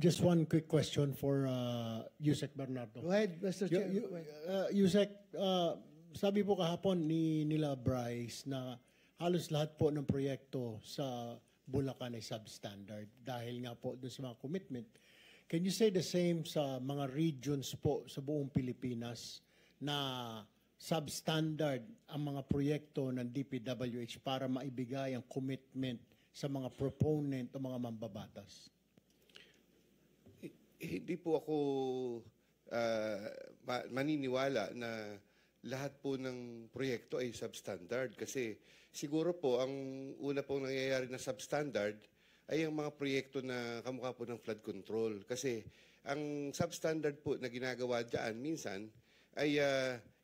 Just one quick question for Yusek Bernardo. Go ahead, Mr. Chair. Yusek, sabi po kahapon nila Bryce na halos lahat po ng proyekto sa Bulacan ay substandard dahil nga po dun sa mga commitment. Can you say the same sa mga regions po sa buong Pilipinas na substandard ang mga proyekto ng DPWH para maibigay ang commitment sa mga proponent o mga mambabatas? Hindi po ako maniniwala na lahat po ng proyekto ay substandard kasi siguro po ang una pong nangyayari na substandard ay ang mga proyekto na kamukha po ng flood control. Kasi ang substandard po na ginagawa dyan minsan ay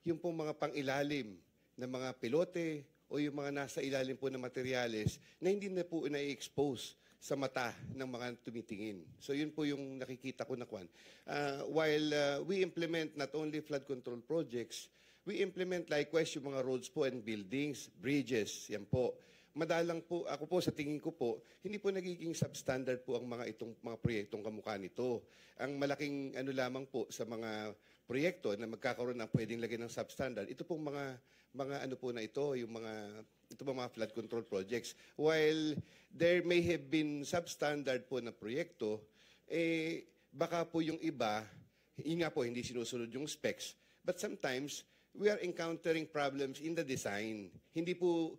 yung pong mga pangilalim na mga pilote o yung mga nasa ilalim po ng materyales na hindi na po na-expose sa mata ng mga tumitingin. So yun po yung nakikita ko na kwan. While we implement not only flood control projects, we implement likewise yung mga roads po and buildings, bridges, yan po. Madalang po, ako po sa tingin ko po, hindi po nagiging substandard po ang itong mga proyektong kamukha nito. Ang malaking lamang po sa mga proyekto na magkakaroon ng pwedeng lagyan ng substandard, ito pong mga ano po na ito, ito mga flood control projects. While there may have been substandard po na proyekto, baka po yung iba, yun nga po, hindi sinusunod yung specs, but sometimes, we are encountering problems in the design. Hindi po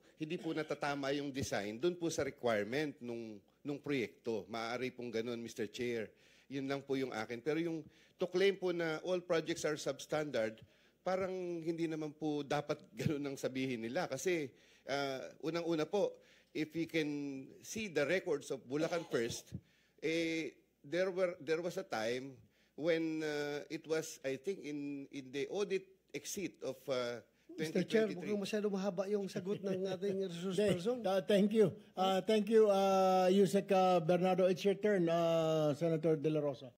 natatama yung design doon po sa requirement nung proyekto. Maaari pong ganun, Mr. Chair. Yun lang po yung akin. Pero yung to claim po na all projects are substandard, parang hindi naman po dapat ganun ang sabihin nila. Kasi unang-una po, if we can see the records of Bulacan First, there was a time when it was, I think, in the audit exit of 2023. Mr. Chair, mukhang masyado mahaba yung sagot ng ating resource person. Thank you. Thank you, Yusek Bernardo. It's your turn, Senator De La Rosa.